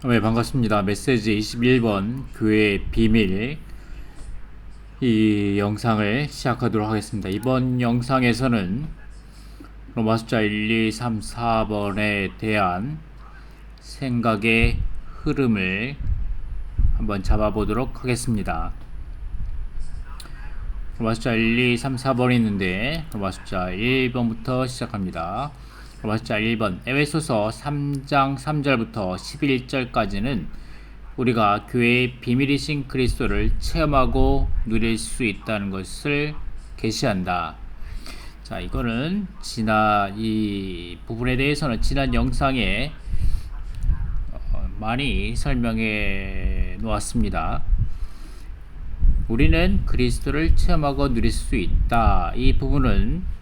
네, 반갑습니다. 메시지 21번 교회의 비밀 이 영상을 시작하도록 하겠습니다. 이번 영상에서는 로마 숫자 1, 2, 3, 4번에 대한 생각의 흐름을 한번 잡아보도록 하겠습니다. 로마 숫자 1, 2, 3, 4번이 있는데 로마 숫자 1번부터 시작합니다. 로마 숫자 1번 에베소서 3장 3절부터 11절까지는 우리가 교회의 비밀이신 그리스도를 체험하고 누릴 수 있다는 것을 계시한다. 자, 이거는 이 부분에 대해서는 지난 영상에 많이 설명해 놓았습니다. 우리는 그리스도를 체험하고 누릴 수 있다. 이 부분은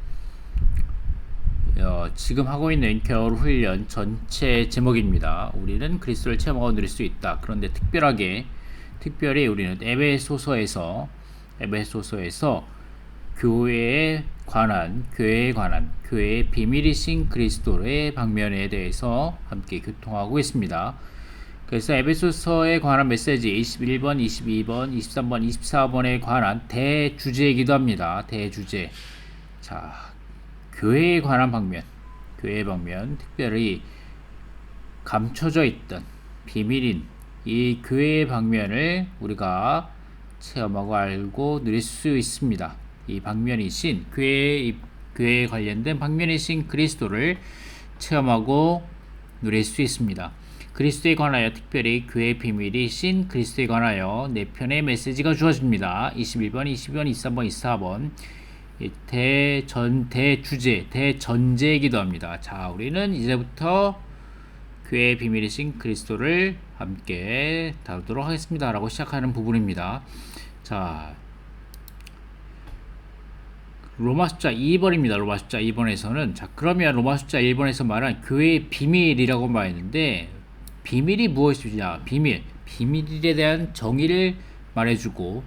지금 하고 있는 겨울 훈련 전체 제목입니다. 우리는 그리스도를 체험하고 누릴 수 있다. 그런데 특별히 우리는 에베소서에서 교회의 비밀이신 그리스도의 방면에 대해서 함께 교통하고 있습니다. 그래서 에베소서에 관한 메시지 21번, 22번, 23번, 24번에 관한 대주제이기도 합니다. 대주제. 자, 교회에 관한 교회의 방면, 특별히 감춰져 있던 비밀인 이 교회의 방면을 우리가 체험하고 알고 누릴 수 있습니다. 이 방면이신 교회에 관련된 방면이신 그리스도를 체험하고 누릴 수 있습니다. 그리스도에 관하여, 특별히 교회의 비밀이신 그리스도에 관하여 4편의 메시지가 주어집니다. 21번, 22번, 23번, 24번. 대전제이기도 합니다. 자, 우리는 이제부터 교회의 비밀이신 그리스도를 함께 다루도록 하겠습니다. 라고 시작하는 부분입니다. 자, 로마 숫자 2번입니다. 로마 숫자 2번에서는, 자, 그러면 로마 숫자 1번에서 말한 교회의 비밀이라고 말했는데, 비밀이 무엇이냐? 비밀에 대한 정의를 말해주고,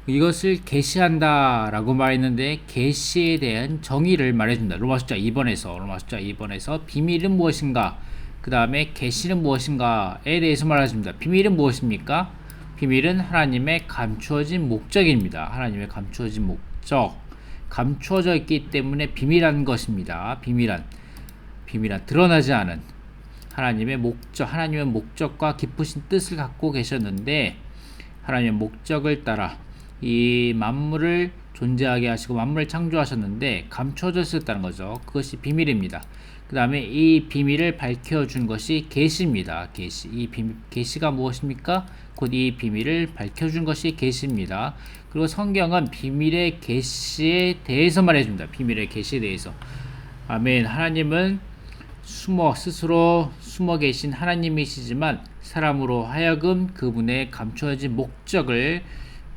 이것을 계시한다 라고 말했는데, 계시에 대한 정의를 말해준다. 로마 숫자 2번에서 비밀은 무엇인가, 그 다음에 계시는 무엇인가에 대해서 말해줍니다. 비밀은 무엇입니까? 비밀은 하나님의 감추어진 목적입니다. 하나님의 감추어진 목적, 감추어져 있기 때문에 비밀한 것입니다. 비밀한 드러나지 않은 하나님의 목적과 깊으신 뜻을 갖고 계셨는데, 하나님의 목적을 따라 이 만물을 존재하게 하시고 만물을 창조하셨는데 감춰져 있었다는 거죠. 그것이 비밀입니다. 그 다음에 이 비밀을 밝혀준 것이 계시입니다. 계시가 무엇입니까? 곧 이 비밀을 밝혀준 것이 계시입니다. 그리고 성경은 비밀의 계시에 대해서 말해줍니다. 비밀의 계시에 대해서. 아멘. 하나님은 스스로 숨어 계신 하나님이시지만 사람으로 하여금 그분의 감춰진 목적을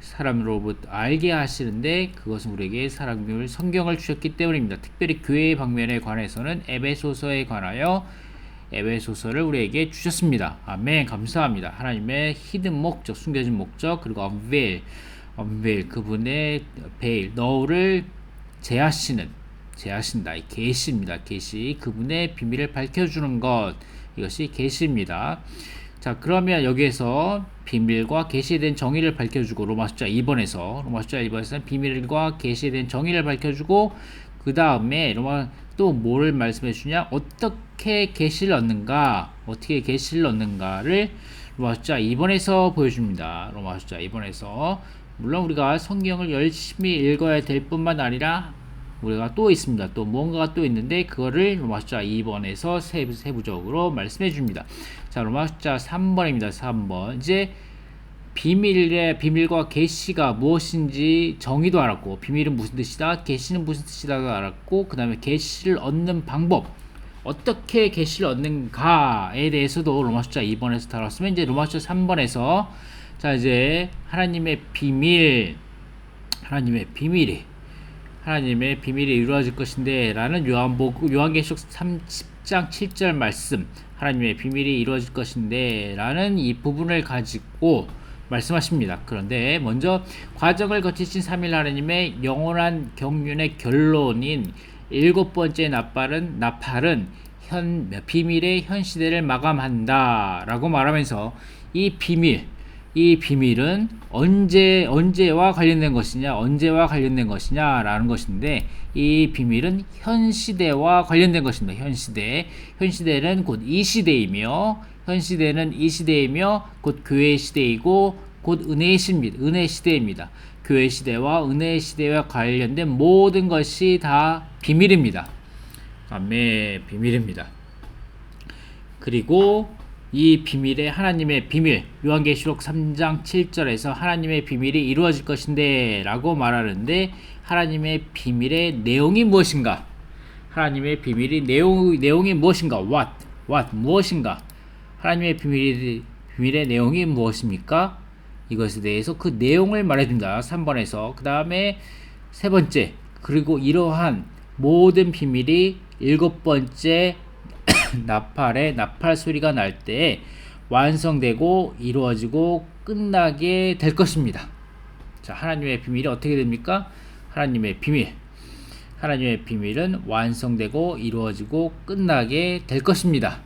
사람으로부터 알게 하시는데, 그것은 우리에게 성경을 주셨기 때문입니다. 특별히 교회의 방면에 관해서는 에베소서에 관하여 에베소서를 우리에게 주셨습니다. 아멘. 감사합니다. 하나님의 히든 목적, 숨겨진 목적, 그리고 unveil, 그분의 베일, 너울을 제하신다. 이 계시입니다. 계시, 그분의 비밀을 밝혀주는 것, 이것이 계시입니다. 자, 그러면 여기에서 비밀과 계시에 대한 정의를 밝혀주고, 로마 숫자 2번에서는 비밀과 계시에 대한 정의를 밝혀주고, 그 다음에 또 뭐를 말씀해 주냐? 어떻게 계시를 얻는가를 로마 숫자 2번에서 보여줍니다. 로마 숫자 2번에서. 물론 우리가 성경을 열심히 읽어야 될 뿐만 아니라 우리가 또 있습니다. 또 무언가가 또 있는데, 그거를 로마 숫자 2번에서 세부적으로 말씀해 줍니다. 자, 로마 숫자 3번입니다. 3번. 이제 비밀과 계시가 무엇인지 정의도 알았고, 비밀은 무슨 뜻이다, 계시는 무슨 뜻이다가 알았고, 그 다음에 계시를 얻는 방법, 어떻게 계시를 얻는가에 대해서도 로마 숫자 2번에서 다뤘으면, 이제 로마 숫자 3번에서 자, 이제 하나님의 비밀이 이루어질 것인데 라는 요한계시록 30장 7절 말씀, 하나님의 비밀이 이루어질 것인데 라는 이 부분을 가지고 말씀하십니다. 그런데 먼저 과정을 거치신 3일 하나님의 영원한 경륜의 결론인 7번째 나팔은 비밀의 현 시대를 마감한다라고 말하면서 이 비밀은 언제와 관련된 것이냐라는 것인데, 이 비밀은 현 시대와 관련된 것입니다. 현 시대는 곧 이 시대이며, 곧 교회 시대이고 곧 은혜 시대입니다. 교회 시대와 은혜 시대와 관련된 모든 것이 다 비밀입니다. 비밀입니다. 그리고 이 비밀의 하나님의 비밀, 요한계시록 3장 7절에서 하나님의 비밀이 이루어질 것인데 라고 말하는데, 하나님의 비밀의 내용이 무엇인가? 하나님의 비밀이 내용이 무엇인가? 무엇인가? 하나님의 비밀의 내용이 무엇입니까? 이것에 대해서 그 내용을 말해준다. 3번에서. 그 다음에 세 번째, 그리고 이러한 모든 비밀이 7번째 나팔 소리가 날 때 완성되고 이루어지고 끝나게 될 것입니다. 자, 하나님의 비밀이 어떻게 됩니까? 하나님의 비밀은 완성되고 이루어지고 끝나게 될 것입니다.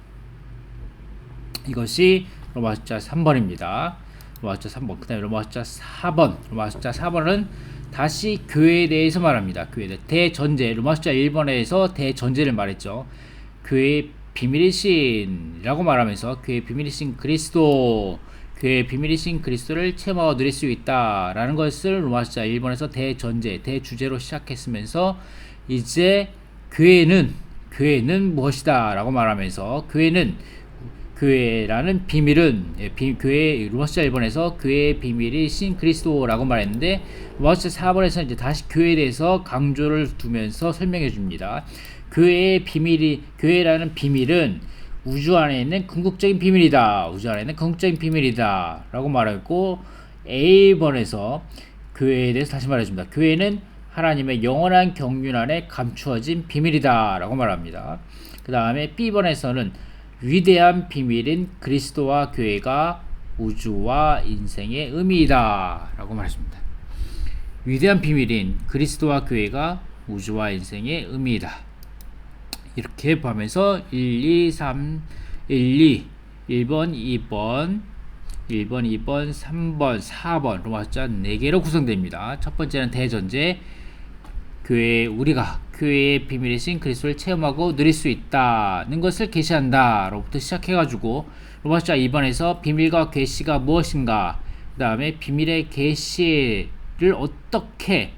이것이 로마 숫자 3번입니다. 로마 숫자 3번. 그 다음에 로마 숫자 4번. 로마 숫자 4번은 다시 교회에 대해서 말합니다. 대전제. 로마 숫자 1번에서 대전제를 말했죠. 교회의 비밀이신이라고 말하면서 교회의 비밀이신 그리스도를 체험하고 누릴 수 있다라는 것을 로마 숫자 1번에서 대주제로 시작했으면서, 이제 교회는 무엇이다 라고 말하면서, 교회라는 비밀은 로마 숫자 1번에서 교회의 비밀이신 그리스도라고 말했는데, 로마 숫자 4번에서 이제 다시 교회에 대해서 강조를 두면서 설명해 줍니다. 교회라는 비밀은 우주 안에 있는 궁극적인 비밀이다 라고 말했고, A번에서 교회에 대해서 다시 말해줍니다. 교회는 하나님의 영원한 경륜 안에 감추어진 비밀이다 라고 말합니다. 그 다음에 B번에서는 위대한 비밀인 그리스도와 교회가 우주와 인생의 의미이다 라고 말했습니다. 위대한 비밀인 그리스도와 교회가 우주와 인생의 의미이다. 이렇게 보면서 1번, 2번, 3번, 4번 로마 숫자 4개로 구성됩니다. 첫 번째는 대전제, 우리가 교회의 비밀이신 그리스도를 체험하고 누릴 수 있다는 것을 계시한다 로부터 시작해가지고, 로마 숫자 2번에서 비밀과 계시가 무엇인가, 그 다음에 비밀의 계시를 어떻게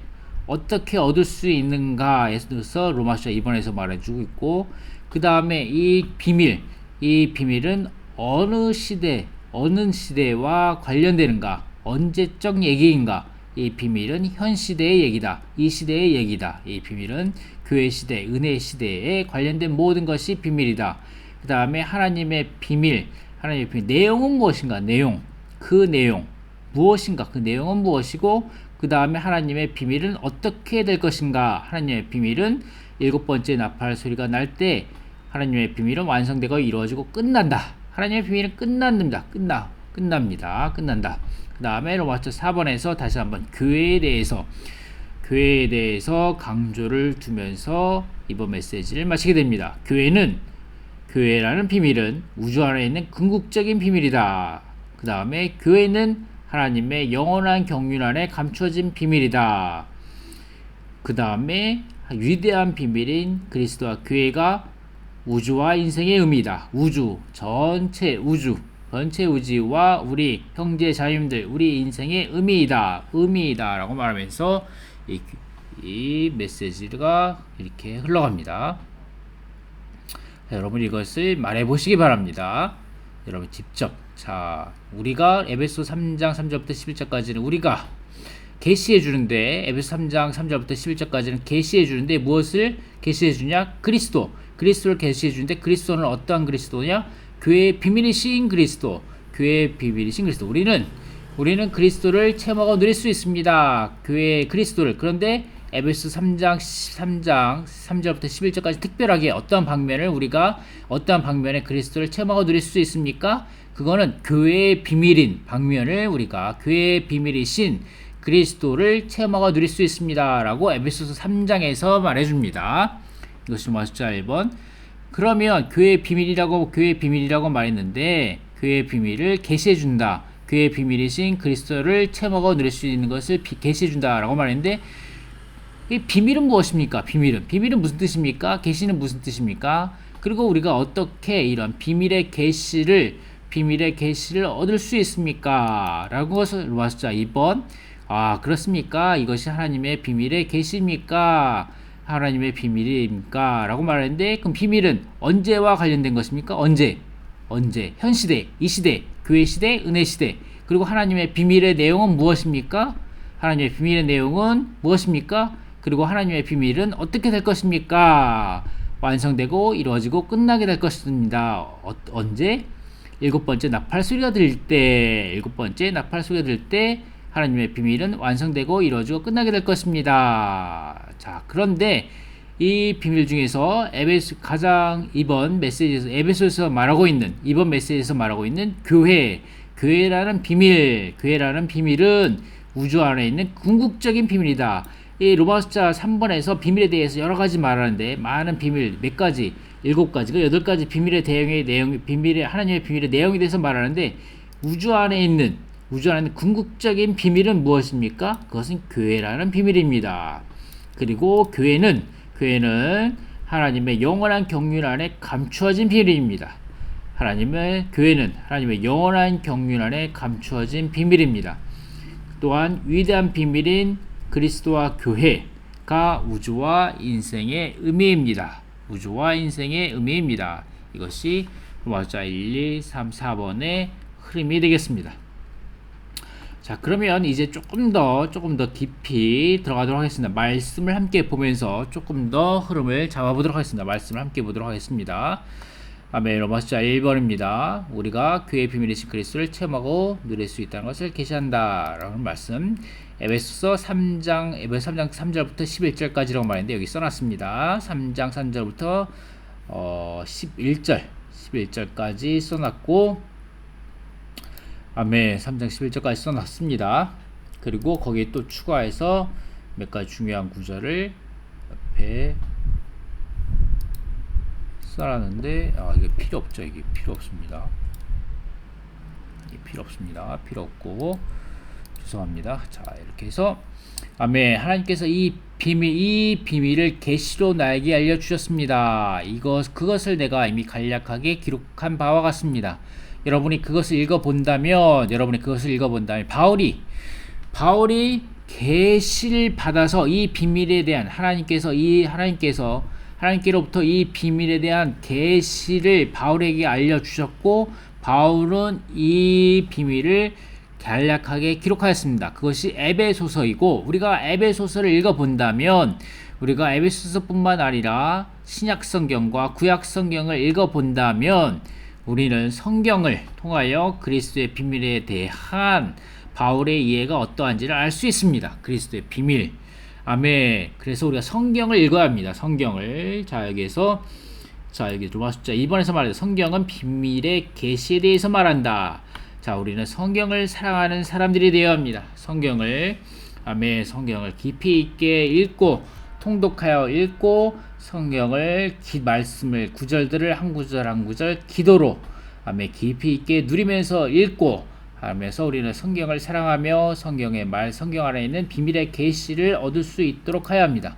얻을 수 있는가에 대해서 로마 숫자 2번에서 말해주고 있고, 그 다음에 이 비밀은 어느 시대와 관련되는가, 언제적 얘기인가. 이 비밀은 현 시대의 얘기다, 이 시대의 얘기다. 이 비밀은 교회 시대, 은혜 시대에 관련된 모든 것이 비밀이다. 그 다음에 하나님의 비밀, 내용은 무엇인가? 그 내용은 무엇이고, 그 다음에 하나님의 비밀은 어떻게 될 것인가? 하나님의 비밀은 7번째 나팔 소리가 날 때 하나님의 비밀은 완성되고 이루어지고 끝난다. 하나님의 비밀은 끝납니다. 그 다음에 로마 4번에서 다시 한번 교회에 대해서 강조를 두면서 이번 메시지를 마치게 됩니다. 교회라는 비밀은 우주 안에 있는 궁극적인 비밀이다. 그 다음에 교회는 하나님의 영원한 경륜 안에 감춰진 비밀이다. 그 다음에 위대한 비밀인 그리스도와 교회가 우주와 인생의 의미이다. 전체 우주와 우리 형제 자매님들, 우리 인생의 의미이다 라고 말하면서 이 메시지가 이렇게 흘러갑니다. 여러분 이것을 말해 보시기 바랍니다. 여러분 직접. 자, 우리가 에베소 3장 3절부터 11절까지는 우리가 계시해 주는데, 에베소 3장 3절부터 11절까지는 계시해 주는데, 무엇을 계시해 주냐? 그리스도를 계시해 주는데, 그리스도는 어떠한 그리스도냐? 교회의 비밀이신 그리스도. 우리는 그리스도를 체험하고 누릴 수 있습니다. 교회의 그리스도를. 그런데 에베소 3장 3절부터 11절까지 특별하게 어떠한 방면에 그리스도를 체험하고 누릴 수 있습니까? 그거는 교회의 비밀인 방면을 우리가 교회의 비밀이신 그리스도를 체험하고 누릴 수 있습니다 라고 에베소서 3장에서 말해줍니다. 이것이 로마 숫자 1번. 그러면 교회의 비밀이라고 말했는데 교회의 비밀을 계시해 준다. 교회의 비밀이신 그리스도를 채먹어 누릴 수 있는 것을 계시해 준다라고 말했는데 이 비밀은 무엇입니까? 비밀은 무슨 뜻입니까? 계시는 무슨 뜻입니까? 그리고 우리가 어떻게 이런 비밀의 계시를 얻을 수 있습니까? 라고 것을 로마서 2번. 아, 그렇습니까? 이것이 하나님의 비밀의 계시입니까? 하나님의 비밀입니까? 라고 말하는데, 그럼 비밀은 언제와 관련된 것입니까? 언제? 현 시대, 이 시대, 교회 시대, 은혜 시대. 그리고 하나님의 비밀의 내용은 무엇입니까? 하나님의 비밀의 내용은 무엇입니까? 그리고 하나님의 비밀은 어떻게 될 것입니까? 완성되고 이루어지고 끝나게 될 것입니다. 언제? 일곱 번째 나팔 소리가 들릴 때 하나님의 비밀은 완성되고 이루어지고 끝나게 될 것입니다. 자, 그런데 이 비밀 중에서 가장 이번 메시지에서 말하고 있는 교회라는 비밀은 우주 안에 있는 궁극적인 비밀이다. 이 로마서 3번에서 비밀에 대해서 여러 가지 말하는데 많은 비밀 몇 가지 7가지가 8가지 하나님의 비밀의 내용에 대해서 말하는데 우주 안에 있는 궁극적인 비밀은 무엇입니까? 그것은 교회라는 비밀입니다. 그리고 교회는 하나님의 영원한 경륜 안에 감추어진 비밀입니다. 교회는 하나님의 영원한 경륜 안에 감추어진 비밀입니다. 또한 위대한 비밀인 그리스도와 교회가 우주와 인생의 의미입니다. 이것이 로마서 1, 2, 3, 4번의 흐름이 되겠습니다. 자, 그러면 이제 조금 더 깊이 들어가도록 하겠습니다. 말씀을 함께 보면서 조금 더 흐름을 잡아보도록 하겠습니다. 말씀을 함께 보도록 하겠습니다. 아멘. 로마서 1번입니다. 우리가 교회의 비밀이신 그리스도를 체험하고 누릴 수 있다는 것을 계시한다 라는 말씀. 에베소서 3장 3절부터 11절까지라고 말했는데 여기 써놨습니다. 3장 3절부터 11절까지 써놨고, 아멘. 3장 11절까지 써놨습니다. 그리고 거기에 또 추가해서 몇 가지 중요한 구절을 옆에 써놨는데, 이게 필요 없죠. 이게 필요 없습니다. 필요 없고, 죄송합니다. 자, 이렇게 해서 아멘. 하나님께서 이 비밀을 계시로 나에게 알려주셨습니다. 그것을 내가 이미 간략하게 기록한 바와 같습니다. 여러분이 그것을 읽어본다면 바울이 계시를 받아서 이 비밀에 대한 하나님께로부터 이 비밀에 대한 계시를 바울에게 알려주셨고, 바울은 이 비밀을 간략하게 기록하였습니다. 그것이 에베소서이고, 우리가 에베소서를 읽어본다면 우리가 에베소서뿐만 아니라 신약성경과 구약성경을 읽어본다면 우리는 성경을 통하여 그리스도의 비밀에 대한 바울의 이해가 어떠한지를 알 수 있습니다. 그리스도의 비밀. 아멘. 그래서 우리가 성경을 읽어야 합니다. 성경을. 여기 로마서 2번에서 말해요. 성경은 비밀의 계시에 대해서 말한다. 자, 우리는 성경을 사랑하는 사람들이 되어야 합니다. 성경을 깊이 있게 읽고 통독하여 읽고 성경을 말씀을 구절들을 한 구절 기도로 깊이 있게 누리면서 읽고 하면서 우리는 성경을 사랑하며 성경의 말, 성경 안에 있는 비밀의 계시를 얻을 수 있도록 해야 합니다.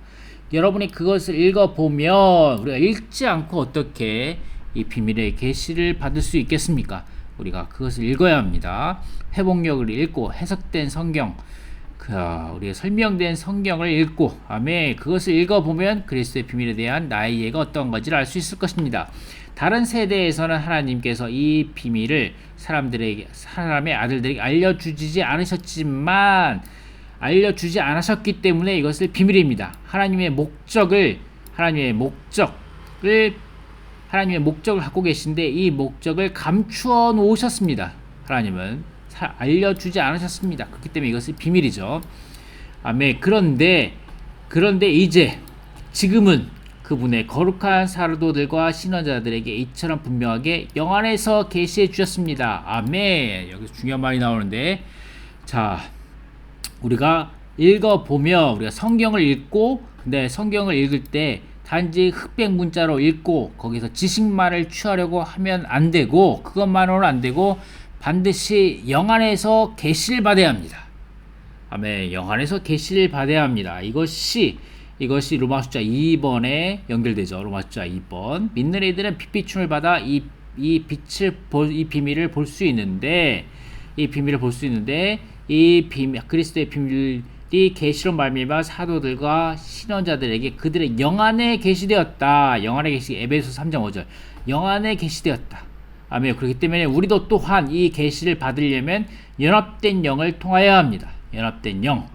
여러분이 그것을 읽어보면 우리가 읽지 않고 어떻게 이 비밀의 계시를 받을 수 있겠습니까? 우리가 그것을 읽어야 합니다. 회복력을 읽고 해석된 성경, 우리가 설명된 성경을 읽고, 아멘. 그것을 읽어보면 그리스도의 비밀에 대한 나의 이해가 어떤 건지를 알 수 있을 것입니다. 다른 세대에서는 하나님께서 이 비밀을 사람의 아들들에게 알려주지 않으셨기 때문에 이것을 비밀입니다. 하나님의 목적을 갖고 계신데 이 목적을 감추어 놓으셨습니다. 하나님은 알려주지 않으셨습니다. 그렇기 때문에 이것이 비밀이죠. 아멘. 그런데 지금은 그분의 거룩한 사도들과 신원자들에게 이처럼 분명하게 영안에서 계시해 주셨습니다. 아멘. 여기서 중요한 말이 나오는데, 자, 우리가 읽어보면 우리가 성경을 읽고, 근데 성경을 읽을 때 단지 흑백 문자로 읽고 거기서 지식만을 취하려고 하면 안 되고, 그것만으로는 안 되고 반드시 영 안에서 계시를 받아야 합니다. 아멘. 영 안에서 계시를 받아야 합니다. 이것이 로마 숫자 2번에 연결되죠. 로마 숫자 2번. 믿는 이들은 빛비춤을 받아 이 비밀을 볼 수 있는데, 그리스도의 비밀이 계시로 말미암아 사도들과 신원자들에게 그들의 영 안에 계시되었다. 영 안에 계시, 에베소 3장 5절. 영 안에 계시되었다. 아멘. 그렇기 때문에 우리도 또한 이 계시를 받으려면 연합된 영을 통하여야 합니다. 연합된 영.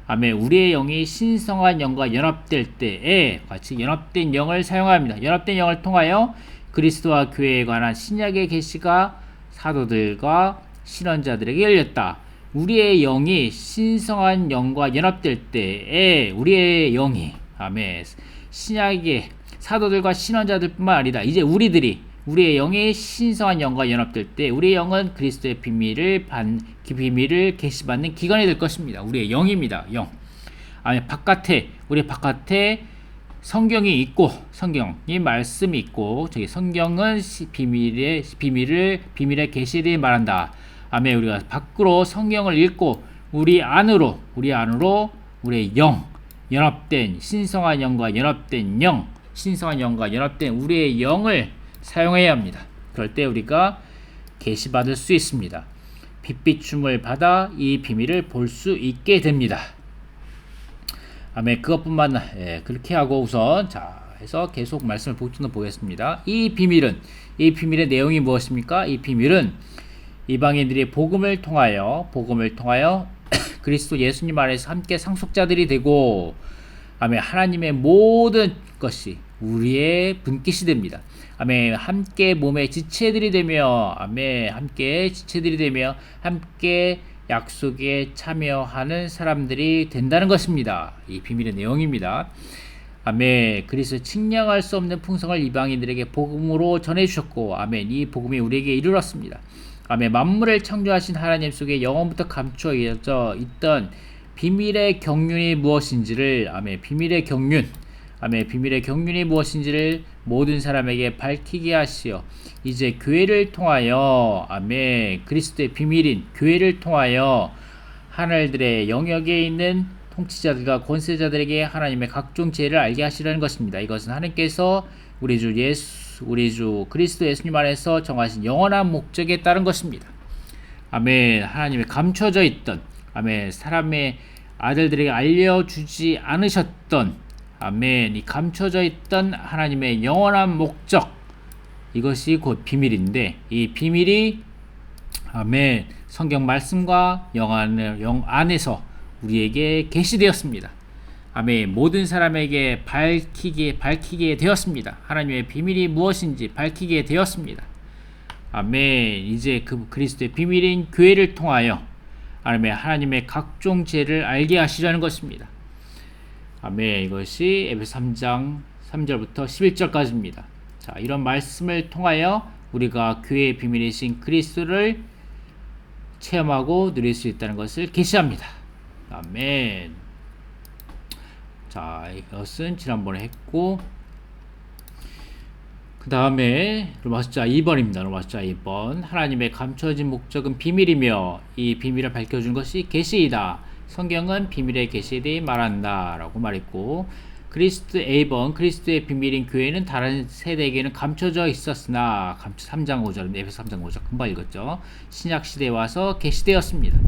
아멘. 우리의 영이 신성한 영과 연합될 때에 같이 연합된 영을 사용합니다. 연합된 영을 통하여 그리스도와 교회에 관한 신약의 계시가 사도들과 신원자들에게 열렸다. 우리의 영이 신성한 영과 연합될 때에 우리의 영이, 아멘, 신약의 사도들과 신원자들뿐만 아니라 이제 우리의 영이 신성한 영과 연합될 때 우리의 영은 그리스도의 비밀을 계시받는 기관이 될 것입니다. 우리의 영입니다. 영. 아멘. 우리 바깥에 성경이 있고, 성경이 말씀이 있고, 저기 성경은 비밀의 계시를 말한다. 아멘. 우리가 밖으로 성경을 읽고 우리 안으로 우리의 영, 연합된 신성한 영과 연합된 우리의 영을 사용해야 합니다. 그럴 때 우리가 계시받을 수 있습니다. 빛비춤을 받아 이 비밀을 볼 수 있게 됩니다. 아멘. 그것뿐만 그렇게 하고 우선 해서 계속 말씀을 보겠습니다. 이 비밀의 내용이 무엇입니까? 이 비밀은 이방인들이 복음을 통하여 그리스도 예수님 안에서 함께 상속자들이 되고, 아멘, 하나님의 모든 것이 우리의 분깃이 됩니다. 아멘. 함께 몸의 지체들이 되며, 아멘, 함께 약속에 참여하는 사람들이 된다는 것입니다. 이 비밀의 내용입니다. 아멘. 그리스도 측량할 수 없는 풍성을 이방인들에게 복음으로 전해주셨고, 아멘, 이 복음이 우리에게 이르렀습니다. 아멘. 만물을 창조하신 하나님 속에 영원부터 감추어져 있던 비밀의 경륜이 무엇인지를, 비밀의 경륜이 무엇인지를 모든 사람에게 밝히게 하시어 이제 교회를 통하여, 아멘, 그리스도의 비밀인 교회를 통하여 하늘들의 영역에 있는 통치자들과 권세자들에게 하나님의 각종 지혜를 알게 하시라는 것입니다. 이것은 하나님께서 우리 주 그리스도 예수님 안에서 정하신 영원한 목적에 따른 것입니다. 아멘. 하나님의 감춰져 있던, 아멘, 사람의 아들들에게 알려주지 않으셨던, 아멘, 이 감춰져 있던 하나님의 영원한 목적, 이것이 곧 비밀인데, 이 비밀이, 아멘, 성경 말씀과 영 안에서 우리에게 계시되었습니다. 아멘. 모든 사람에게 밝히게 되었습니다. 하나님의 비밀이 무엇인지 밝히게 되었습니다. 아멘. 이제 그 그리스도의 비밀인 교회를 통하여, 아멘, 하나님의 각종 지혜를 알게 하시려는 것입니다. 아멘. 이것이 에베소 3장 3절부터 11절까지입니다. 자, 이런 말씀을 통하여 우리가 교회의 비밀이신 그리스도를 체험하고 누릴 수 있다는 것을 계시합니다. 아멘. 자, 이것은 지난번에 했고, 그 다음에 로마 숫자 2번입니다. 로마 숫자 2번. 하나님의 감춰진 목적은 비밀이며 이 비밀을 밝혀준 것이 계시이다. 성경은 비밀의 계시를 말한다 라고 말했고, A번 그리스도의 비밀인 교회는 다른 세대에게는 감춰져 있었으나, 3장 5절, 에베소 3장 5절 금방 읽었죠. 신약시대에 와서 계시되었습니다.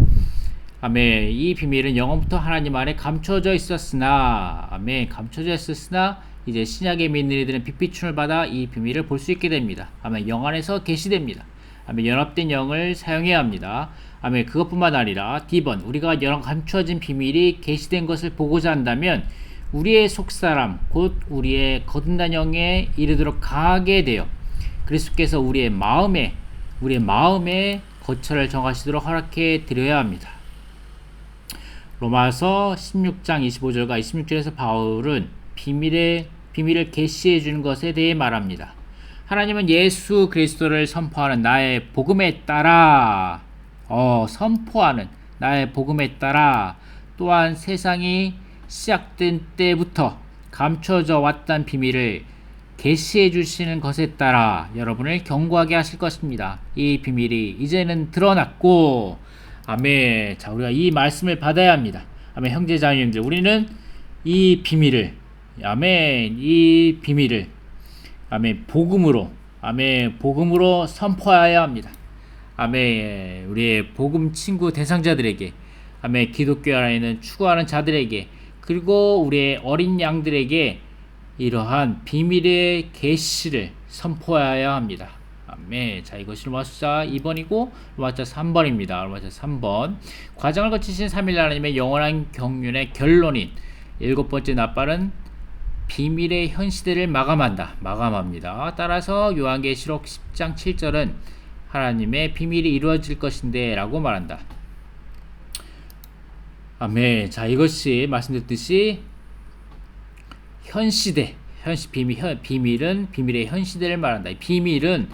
아멘. 이 비밀은 영원부터 하나님 안에 감춰져 있었으나, 아멘, 감춰져 있었으나 이제 신약의 믿는 이들은 빛비춤을 받아 이 비밀을 볼 수 있게 됩니다. 아멘. 영 안에서 계시됩니다. 아멘. 연합된 영을 사용해야 합니다. 아멘. 그것뿐만 아니라 D번, 우리가 여러 감춰진 비밀이 계시된 것을 보고자 한다면 우리의 속사람, 곧 우리의 거듭난 영에 이르도록 강하게 되어 그리스도께서 우리의 마음에 거처를 정하시도록 허락해 드려야 합니다. 로마서 16장 25절과 26절에서 바울은 비밀을 계시해 주는 것에 대해 말합니다. 하나님은 예수 그리스도를 선포하는 나의 복음에 따라, 또한 세상이 시작된 때부터 감춰져 왔던 비밀을 계시해 주시는 것에 따라 여러분을 견고하게 하실 것입니다. 이 비밀이 이제는 드러났고, 아멘. 자, 우리가 이 말씀을 받아야 합니다. 아멘. 형제자매님들, 우리는 이 비밀을, 아멘, 이 비밀을, 아멘, 복음으로 선포해야 합니다. 아멘. 우리의 복음 친구 대상자들에게, 아멘, 기독교 안에는 추구하는 자들에게, 그리고 우리의 어린 양들에게 이러한 비밀의 계시를 선포해야 합니다. 아멘. 자, 이것이 로마서 2번이고 로마서 3번입니다. 로마서 3번. 과정을 거치신 3일 하나님의 영원한 경륜의 결론인 일곱 번째 납발은 비밀의 현 시대를 마감합니다. 따라서 요한계시록 10장 7절은 하나님의 비밀이 이루어질 것인데 라고 말한다. 아멘. 자, 이것이 말씀드렸듯이 비밀은 비밀의 현 시대를 말한다. 비밀은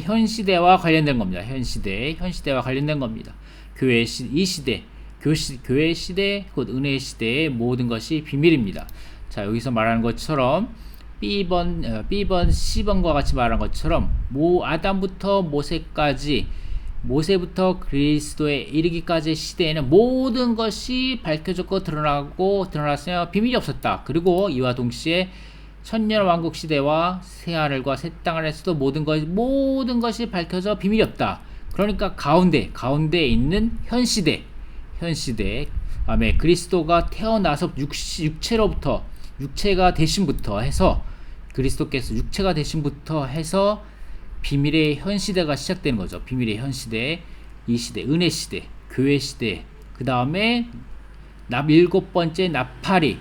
현 시대와 관련된 겁니다. 현 시대와 관련된 겁니다. 교회 시대, 곧 은혜의 시대의 모든 것이 비밀입니다. 자, 여기서 말하는 것처럼 B번, C번과 같이 말한 것처럼 아담부터 모세부터 그리스도에 이르기까지의 시대에는 모든 것이 밝혀졌고 드러났으며 비밀이 없었다. 그리고 이와 동시에 천년왕국 시대와 새하늘과 새 땅안에서도 모든 것이 밝혀져 비밀이 없다. 그러니까 가운데 있는 현 시대, 아멘. 그리스도가 태어나서 육체가 되심부터 해서 그리스도께서 육체가 되심부터 해서 비밀의 현 시대가 시작되는 거죠. 비밀의 현 시대, 이 시대, 은혜 시대, 교회 시대. 그 다음에 일곱 번째 나팔이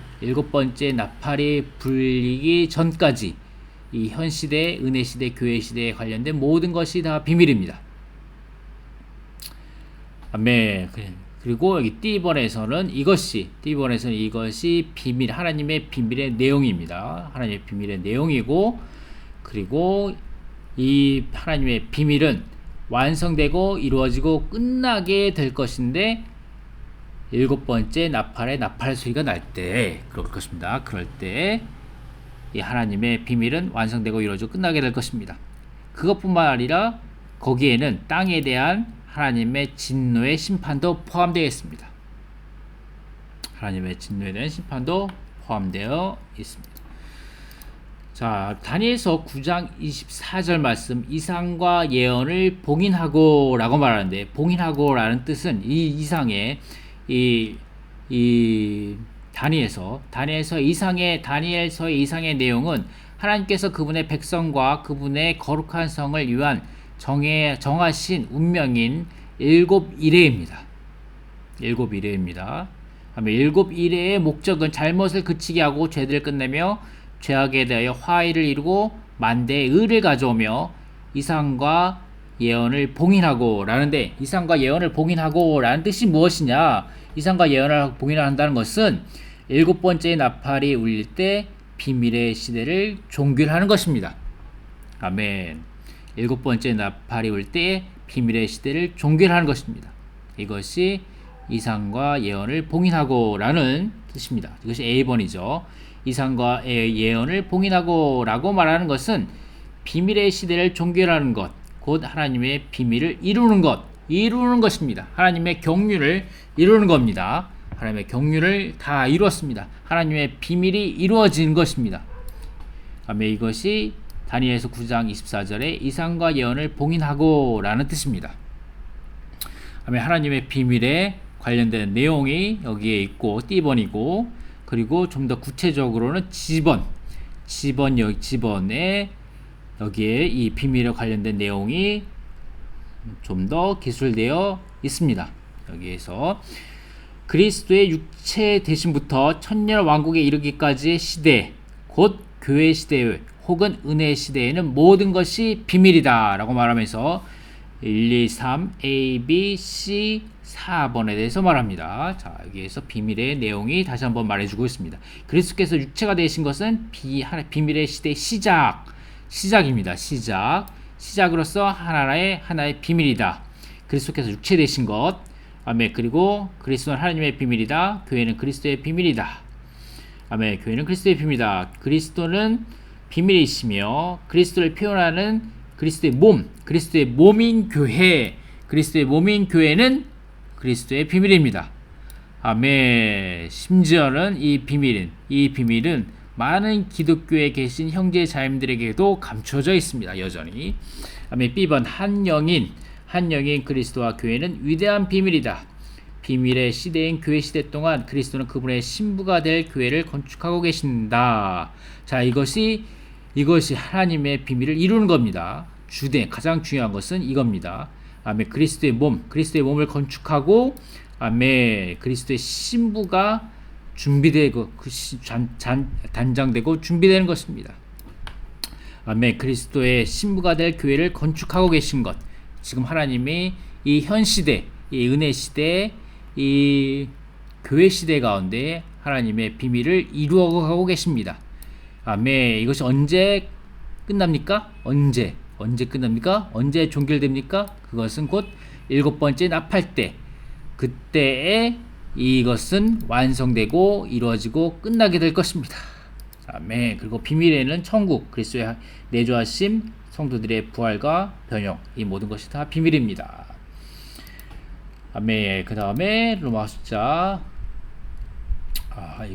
불리기 전까지 이 현 시대, 은혜 시대, 교회 시대에 관련된 모든 것이 다 비밀입니다. 아멘. 그리고 여기 D번에서는 이것이 비밀, 하나님의 비밀의 내용입니다. 하나님의 비밀의 내용이고, 그리고 이 하나님의 비밀은 완성되고 이루어지고 끝나게 될 것인데, 일곱 번째 나팔 소리가 날 때, 그럴 것입니다. 그럴 때 이 하나님의 비밀은 완성되고 이루어지고 끝나게 될 것입니다. 그것뿐만 아니라 거기에는 땅에 대한 하나님의 진노의 심판도 포함되어 있습니다. 자, 다니엘서 9장 24절 말씀, 이상과 예언을 봉인하고 라고 말하는데, 봉인하고 라는 뜻은 이 이상의 다니엘서의 이상의 내용은 하나님께서 그분의 백성과 그분의 거룩한 성을 위한 정하신 운명인 일곱 이레입니다. 일곱 이레의 목적은 잘못을 그치게 하고 죄들을 끝내며 죄악에 대하여 화의를 이루고 만대의 의를 가져오며 이상과 예언을 봉인하고 라는데, 이상과 예언을 봉인하고 라는 뜻이 무엇이냐? 이상과 예언을 봉인한다는 것은 일곱 번째 나팔이 울릴 때 비밀의 시대를 종결하는 것입니다. 아멘. 일곱 번째 나팔이 울 때 비밀의 시대를 종결하는 것입니다. 이것이 이상과 예언을 봉인하고 라는 뜻입니다. 이것이 A번이죠. 이상과 예언을 봉인하고 라고 말하는 것은 비밀의 시대를 종결하는 것, 곧 하나님의 비밀을 이루는 것입니다. 하나님의 경륜을 이루는 겁니다. 하나님의 경륜을 다 이루었습니다. 하나님의 비밀이 이루어진 것입니다. 아멘. 이것이 다니엘서 9장 24절에 이상과 예언을 봉인하고 라는 뜻입니다. 아멘. 하나님의 비밀에 관련된 내용이 여기에 있고 D번이고, 그리고 좀 더 구체적으로는 지번에 여기에 이 비밀에 관련된 내용이 좀 더 기술되어 있습니다. 여기에서 그리스도의 육체 되심부터 천년 왕국에 이르기까지의 시대, 곧 교회 시대 혹은 은혜 시대에는 모든 것이 비밀이다 라고 말하면서 1, 2, 3, A, B, C 4번에 대해서 말합니다. 자, 여기에서 비밀의 내용이 다시 한번 말해주고 있습니다. 그리스도께서 육체가 되신 것은 비밀의 시대의 시작입니다. 시작으로서 하나의 비밀이다. 그리스도께서 육체 되신 것, 아멘. 그리고 그리스도는 하나님의 비밀이다. 교회는 그리스도의 비밀이다. 아멘. 교회는 그리스도의 피입니다. 그리스도는 비밀이시며 그리스도를 표현하는 그리스도의 몸, 그리스도의 몸인 교회, 그리스도의 몸인 교회는 그리스도의 비밀입니다. 아멘. 심지어는 이 비밀은 많은 기독교에 계신 형제 자매들에게도 감춰져 있습니다. 여전히. 아멘. B번 한 영인 그리스도와 교회는 위대한 비밀이다. 비밀의 시대인 교회 시대 동안 그리스도는 그분의 신부가 될 교회를 건축하고 계신다. 자, 이것이 하나님의 비밀을 이루는 겁니다. 가장 중요한 것은 이겁니다. 아멘. 그리스도의 몸을 건축하고, 아멘. 그리스도의 신부가 준비되고 단장되고 준비되는 것입니다. 아멘. 그리스도의 신부가 될 교회를 건축하고 계신 것. 지금 하나님이 이 현 시대, 이 은혜 시대, 이 교회 시대 가운데 하나님의 비밀을 이루어가고 계십니다. 아멘. 이것이 언제 끝납니까? 언제 끝납니까? 언제 종결됩니까? 그것은 곧 7번째 납할 때, 그때에 이것은 완성되고 이루어지고 끝나게 될 것입니다. 아멘. 그리고 비밀에는 천국, 그리스도의 내주하심, 성도들의 부활과 변형, 이 모든 것이 다 비밀입니다. 아멘. 그 다음에 로마 숫자,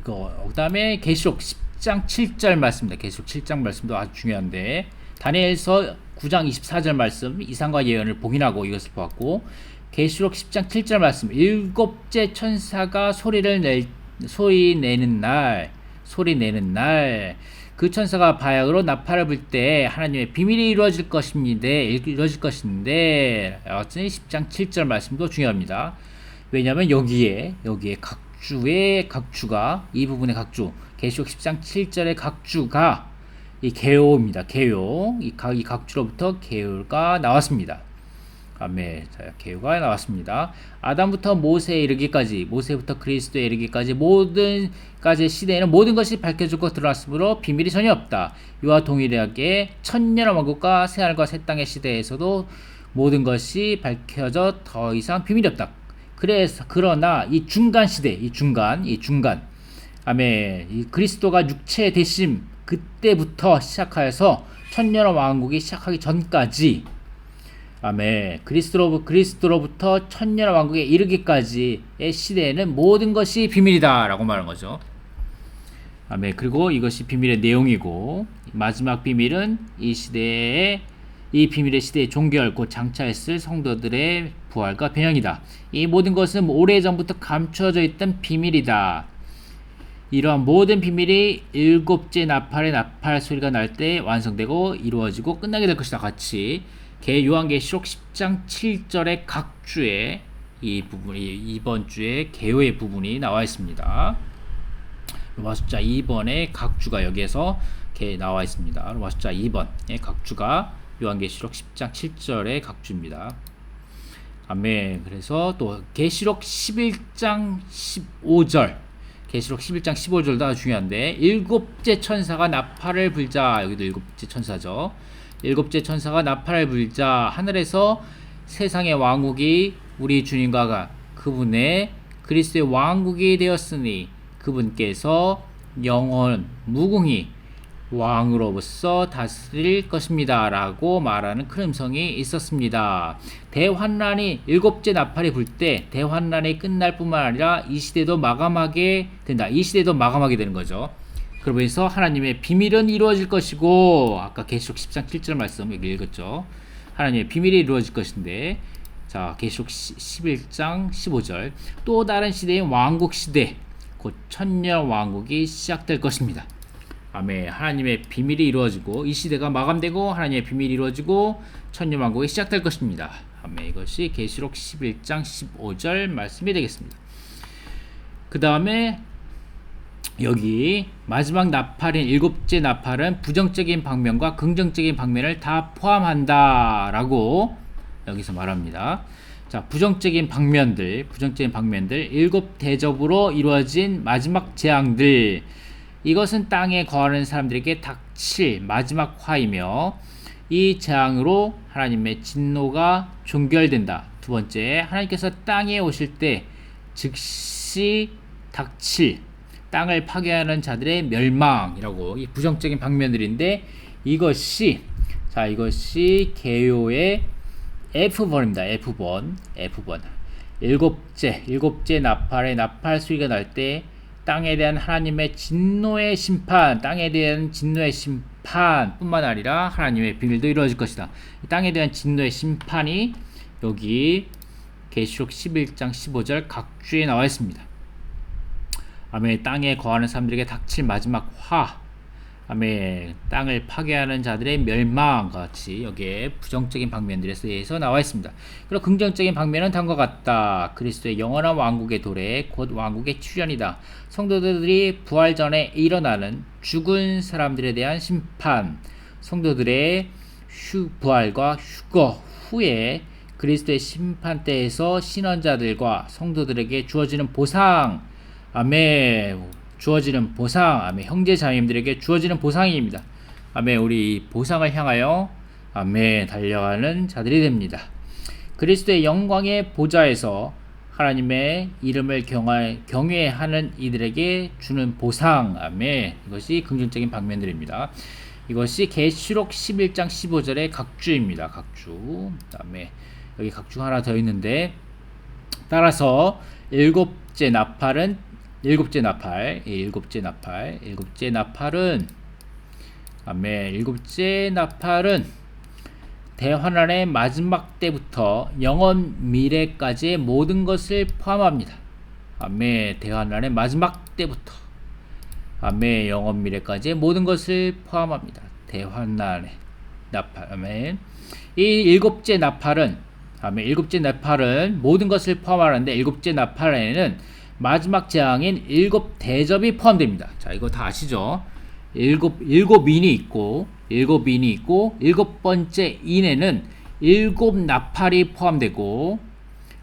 그 다음에 계시록 10장 7절 말씀입니다. 계시록 7장 말씀도 아주 중요한데, 다니엘서 9장 24절 말씀, 이상과 예언을 봉인하고 이것을 보았고, 계시록 10장 7절 말씀, 7째 천사가 소리 내는 날, 그 천사가 바야흐로 나팔을 불 때 하나님의 비밀이 이루어질 것인데, 10장 7절 말씀도 중요합니다. 왜냐하면 여기에 각주가, 이 부분의 각주, 계시록 10장 7절의 각주가 이 게오입니다. 이 각주로부터 게오가 나왔습니다. 아멘. 자, 게오가 나왔습니다. 아담부터 모세에 이르기까지, 모세부터 그리스도에 이르기까지 모든 까지의 시대에는 모든 것이 밝혀지고 드러났으므로 비밀이 전혀 없다. 이와 동일하게 천년의 왕국과 새하늘과 새 땅의 시대에서도 모든 것이 밝혀져 더 이상 비밀이 없다. 그러나 이 중간 시대, 이 중간, 아멘. 이 그리스도가 육체 되심 그때부터 시작하여서 천년의 왕국이 시작하기 전까지, 아멘. 그리스도로부터 천년의 왕국에 이르기까지의 시대에는 모든 것이 비밀이다 라고 말하는 거죠. 아멘. 그리고 이것이 비밀의 내용이고, 마지막 비밀은 이 비밀의 시대의 종결, 곧 장차했을 성도들의 부활과 변형이다. 이 모든 것은 오래전부터 감춰져 있던 비밀이다. 이러한 모든 비밀이 7째 나팔의 나팔 소리가 날 때 완성되고 이루어지고 끝나게 될 것이다. 같이 요한계시록 10장 7절의 각주에 이 부분이 이번 주에 개요의 부분이 나와 있습니다. 로마 숫자 2번의 각주가 여기에서 나와 있습니다. 로마 숫자 2번의 각주가 요한계시록 10장 7절의 각주입니다. 아멘. 그래서 또 계시록 11장 15절, 계시록 11장 15절도 아주 중요한데, 7째 천사가 나팔을 불자, 여기도 7째 천사죠. 7째 천사가 나팔을 불자 하늘에서 세상의 왕국이 우리 주님과 그분의 그리스도의 왕국이 되었으니 그분께서 영원 무궁히 왕으로서 다스릴 것입니다 라고 말하는 큰 음성이 있었습니다. 대환란이 7째 나팔이 불 때 대환란이 끝날 뿐만 아니라 이 시대도 마감하게 된다. 이 시대도 마감하게 되는 거죠. 그러면서 하나님의 비밀은 이루어질 것이고, 아까 계시록 10장 7절 말씀 여기 읽었죠. 하나님의 비밀이 이루어질 것인데, 자, 계시록 11장 15절, 또 다른 시대인 왕국 시대, 곧 천년 왕국이 시작될 것입니다. 아멘. 하나님의 비밀이 이루어지고 이 시대가 마감되고 하나님의 비밀이 이루어지고 천년 왕국이 시작될 것입니다. 아멘. 이것이 계시록 11장 15절 말씀이 되겠습니다. 그 다음에 여기 마지막 나팔인 7째 나팔은 부정적인 방면과 긍정적인 방면을 다 포함한다 라고 여기서 말합니다. 자, 부정적인 방면들 7대접으로 이루어진 마지막 재앙들, 이것은 땅에 거하는 사람들에게 닥칠 마지막 화이며, 이 재앙으로 하나님의 진노가 종결된다. 두 번째, 하나님께서 땅에 오실 때 즉시 닥칠 땅을 파괴하는 자들의 멸망이라고 이 부정적인 방면들인데 이것이 개요의 F번입니다. F번. 일곱째 나팔의 나팔 소리가 날 때 땅에 대한 하나님의 진노의 심판, 땅에 대한 진노의 심판뿐만 아니라 하나님의 비밀도 이루어질 것이다. 땅에 대한 진노의 심판이 여기 계시록 11장 15절 각주에 나와 있습니다. 아멘. 땅에 거하는 사람들에게 닥칠 마지막 화, 아멘. 땅을 파괴하는 자들의 멸망과 같이 여기에 부정적인 방면들에 대해서 나와 있습니다. 그리고 긍정적인 방면은 다음과 같다. 그리스도의 영원한 왕국의 도래, 곧 왕국의 출현이다. 성도들이 부활 전에 일어나는 죽은 사람들에 대한 심판, 성도들의 부활과 휴거 후에 그리스도의 심판 때에서 신원자들과 성도들에게 주어지는 보상, 아멘. 주어지는 보상, 아멘. 형제 자매님들에게 주어지는 보상입니다. 아멘. 우리 보상을 향하여 아멘 달려가는 자들이 됩니다. 그리스도의 영광의 보좌에서 하나님의 이름을 경외하는 이들에게 주는 보상, 아멘. 이것이 긍정적인 방면들입니다. 이것이 계시록 11장 15절의 각주입니다. 각주. 그다음에 여기 각주가 하나 더 있는데, 따라서 일곱째 나팔은 아멘. 일곱째 나팔은 대환란의 마지막 때부터 영원 미래까지의 모든 것을 포함합니다. 아멘. 대환란의 마지막 때부터 아멘. 영원 미래까지의 모든 것을 포함합니다. 대환란의 나팔. 아멘. 이 일곱째 나팔은 모든 것을 포함하는데, 일곱째 나팔에는 마지막 재앙인 일곱 대접이 포함됩니다. 자, 이거 다 아시죠? 일곱 인이 있고 일곱 번째 인에는 일곱 나팔이 포함되고,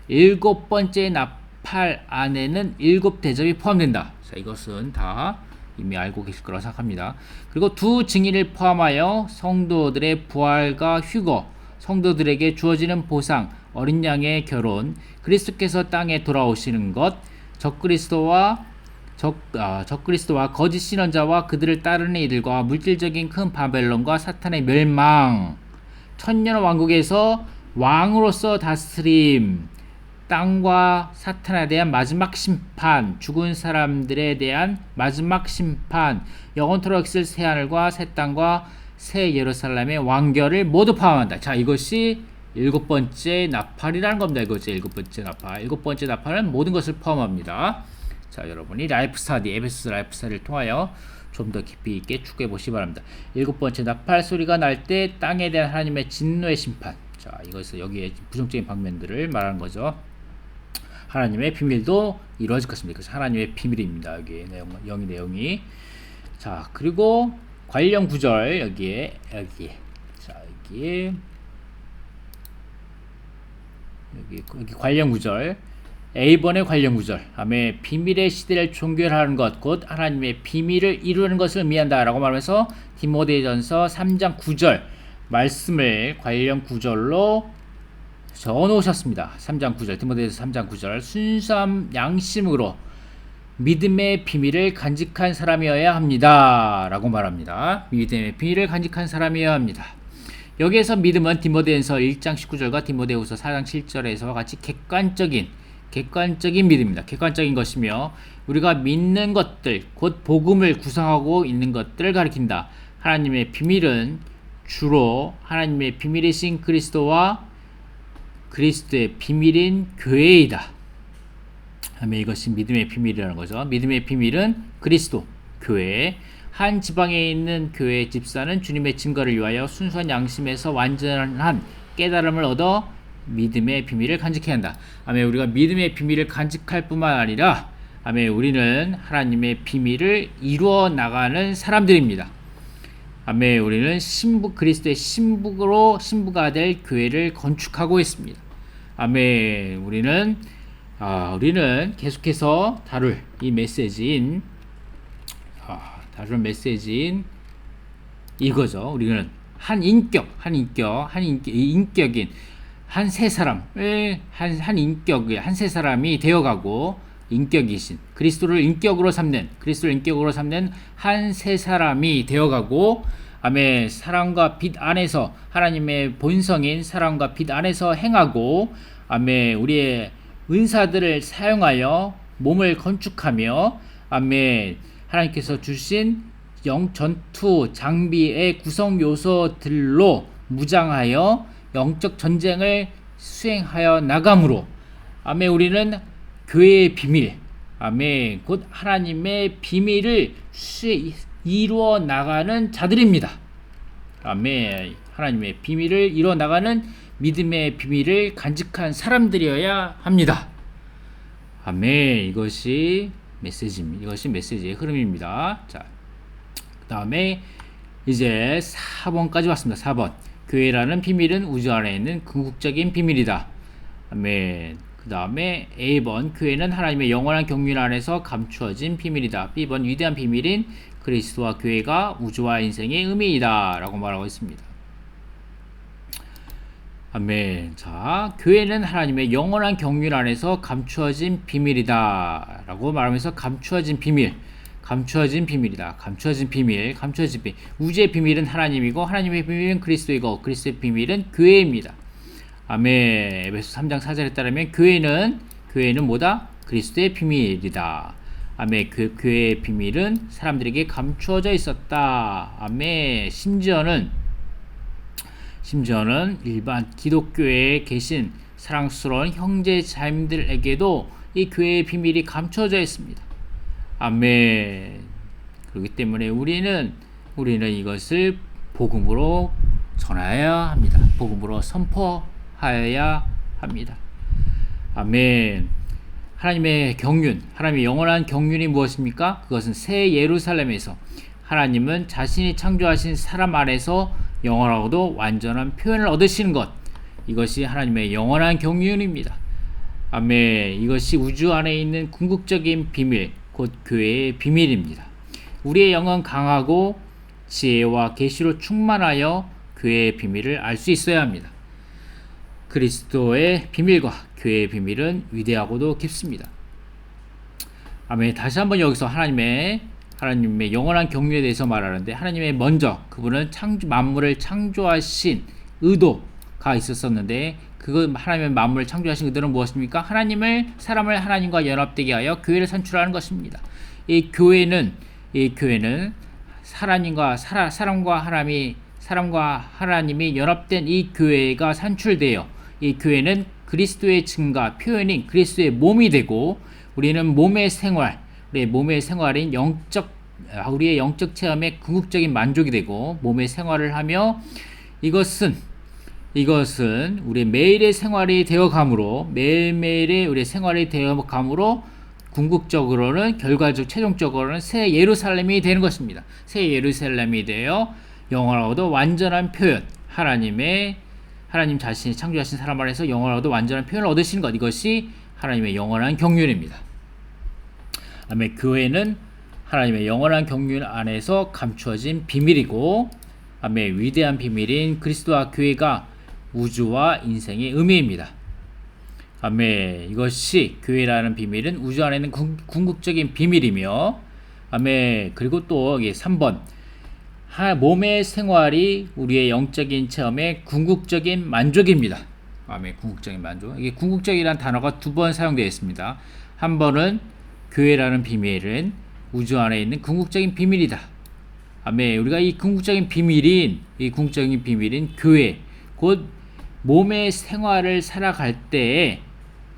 일곱 번째 나팔 안에는 일곱 대접이 포함된다. 자, 이것은 다 이미 알고 계실 거라 생각합니다. 그리고 두 증인을 포함하여 성도들의 부활과 휴거, 성도들에게 주어지는 보상, 어린 양의 결혼, 그리스도께서 땅에 돌아오시는 것, 적그리스도와 거짓 신원자와 그들을 따르는 이들과 물질적인 큰 바벨론과 사탄의 멸망, 천년 왕국에서 왕으로서 다스림, 땅과 사탄에 대한 마지막 심판, 죽은 사람들에 대한 마지막 심판, 영원토록 있을 새 하늘과 새 땅과 새 예루살렘의 완결을 모두 포함한다. 자, 이것이 일곱 번째 나팔이라는 겁니다. 이것이 일곱 번째 나팔. 일곱 번째 나팔은 모든 것을 포함합니다. 자, 여러분이 라이프 스타디, 에베소서 라이프 스타디를 통하여 좀 더 깊이 있게 추구해 보시기 바랍니다. 일곱 번째 나팔 소리가 날 때 땅에 대한 하나님의 진노의 심판. 자, 이것은 여기에 부정적인 방면들을 말하는 거죠. 하나님의 비밀도 이루어질 것입니다. 그래서 하나님의 비밀입니다. 여기 내용이. 자, 그리고 관련 구절 여기 관련 구절, A번의 관련 구절, 아멘. 비밀의 시대를 종결하는 것, 곧 하나님의 비밀을 이루는 것을 의미한다 라고 말하면서 디모데전서 3장 9절 말씀을 관련 구절로 적어놓으셨습니다. 3장 9절, 디모데전서 3장 9절, 순수한 양심으로 믿음의 비밀을 간직한 사람이어야 합니다 라고 말합니다. 믿음의 비밀을 간직한 사람이어야 합니다. 여기에서 믿음은 디모데전서 1장 19절과 디모데후서 4장 7절에서와 같이 객관적인 믿음입니다. 객관적인 것이며, 우리가 믿는 것들, 곧 복음을 구성하고 있는 것들을 가리킨다. 하나님의 비밀은 주로 하나님의 비밀이신 그리스도와 그리스도의 비밀인 교회이다. 이것이 믿음의 비밀이라는 거죠. 믿음의 비밀은 그리스도, 교회. 한 지방에 있는 교회 집사는 주님의 증거를 위하여 순수한 양심에서 완전한 깨달음을 얻어 믿음의 비밀을 간직해야 한다. 아멘. 우리가 믿음의 비밀을 간직할 뿐만 아니라, 아멘, 우리는 하나님의 비밀을 이루어 나가는 사람들입니다. 아멘. 우리는 그리스도의 신부가 될 교회를 건축하고 있습니다. 아멘. 우리는 계속해서 다룰 메시지인 이거죠. 우리는 인격인 한 세 사람이 되어가고, 인격이신 그리스도를 인격으로 삼는 한 새 사람이 되어가고, 아멘, 사랑과 빛 안에서 하나님의 본성인 사랑과 빛 안에서 행하고, 아멘, 우리의 은사들을 사용하여 몸을 건축하며, 아멘, 하나님께서 주신 전투 장비의 구성 요소들로 무장하여 영적 전쟁을 수행하여 나감으로, 아멘, 우리는 교회의 비밀, 아멘, 곧 하나님의 비밀을 이루어 나가는 자들입니다. 아멘. 하나님의 비밀을 이루어 나가는 믿음의 비밀을 간직한 사람들이어야 합니다. 아멘. 이것이 메시지입니다. 이것이 메시지의 흐름입니다. 자, 그 다음에 이제 4번까지 왔습니다. 4번. 교회라는 비밀은 우주 안에 있는 궁극적인 비밀이다. 아멘. 그 다음에 A번. 교회는 하나님의 영원한 경륜 안에서 감추어진 비밀이다. B번. 위대한 비밀인 그리스도와 교회가 우주와 인생의 의미이다 라고 말하고 있습니다. 아멘. 자, 교회는 하나님의 영원한 경륜 안에서 감추어진 비밀이다 라고 말하면서 감추어진 비밀이다. 감추어진 비밀. 우주의 비밀은 하나님이고, 하나님의 비밀은 그리스도이고, 그리스도의 비밀은 교회입니다. 아멘. 에베소 3장 4절에 따르면 교회는 뭐다? 그리스도의 비밀이다. 아멘. 그 교회의 비밀은 사람들에게 감추어져 있었다. 아멘. 심지어는 일반 기독교에 계신 사랑스러운 형제 자매들에게도 이 교회의 비밀이 감추어져 있습니다. 아멘. 그렇기 때문에 우리는 이것을 복음으로 전하여야 합니다. 복음으로 선포하여야 합니다. 아멘. 하나님의 경륜, 하나님의 영원한 경륜이 무엇입니까? 그것은 새 예루살렘에서 하나님은 자신이 창조하신 사람 안에서 영원하고도 완전한 표현을 얻으시는 것, 이것이 하나님의 영원한 경륜입니다. 아멘. 이것이 우주 안에 있는 궁극적인 비밀, 곧 교회의 비밀입니다. 우리의 영은 강하고 지혜와 계시로 충만하여 교회의 비밀을 알 수 있어야 합니다. 그리스도의 비밀과 교회의 비밀은 위대하고도 깊습니다. 아멘. 다시 한번 여기서 하나님의 영원한 경륜에 대해서 말하는데, 하나님의 먼저 그분은 만물을 창조하신 의도가 있었었는데, 하나님의 만물을 창조하신 의도는 무엇입니까? 사람을 하나님과 연합되게 하여 교회를 산출하는 것입니다. 이 교회는 사람과 하나님이 연합된 이 교회가 산출되어, 이 교회는 그리스도의 증가, 표현인 그리스도의 몸이 되고, 우리는 우리의 몸의 생활인 우리의 영적 체험의 궁극적인 만족이 되고, 몸의 생활을 하며, 이것은 우리의 매일의 생활이 되어감으로, 매일매일의 우리의 생활이 되어감으로, 궁극적으로는, 최종적으로는 새 예루살렘이 되는 것입니다. 새 예루살렘이 되어 영원하고도 완전한 표현, 하나님 자신이 창조하신 사람 안에서 영원하고도 완전한 표현을 얻으시는 것, 이것이 하나님의 영원한 경륜입니다. 아멘. 교회는 하나님의 영원한 경륜 안에서 감추어진 비밀이고, 아멘, 위대한 비밀인 그리스도와 교회가 우주와 인생의 의미입니다. 아멘. 이것이 교회라는 비밀은 우주 안에 있는 궁극적인 비밀이며, 아멘. 그리고 또 3번, 몸의 생활이 우리의 영적인 체험의 궁극적인 만족입니다. 아멘. 궁극적인 만족. 이게 궁극적이라는 단어가 2번 사용되어 있습니다. 한 번은 교회라는 비밀은 우주 안에 있는 궁극적인 비밀이다. 아멘. 우리가 이 궁극적인 비밀인 교회, 곧 몸의 생활을 살아갈 때에,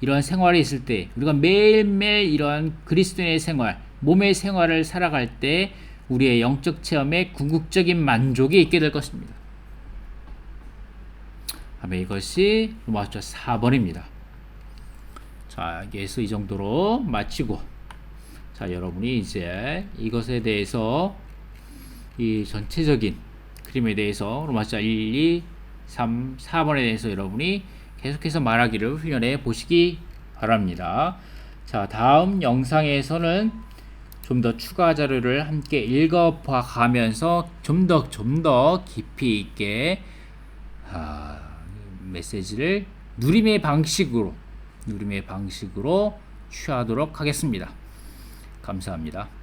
이러한 생활이 있을 때, 우리가 매일매일 이러한 그리스도인의 생활, 몸의 생활을 살아갈 때 우리의 영적 체험에 궁극적인 만족이 있게 될 것입니다. 아멘. 이것이 로마서 4번입니다. 자, 여기서 이 정도로 마치고, 자, 여러분이 이제 이것에 대해서, 이 전체적인 그림에 대해서 로마서 1, 2, 3, 4번에 대해서 여러분이 계속해서 말하기를 훈련해 보시기 바랍니다. 자, 다음 영상에서는 좀 더 추가 자료를 함께 읽어가면서 좀 더 깊이 있게 메시지를 누림의 방식으로 취하도록 하겠습니다. 감사합니다.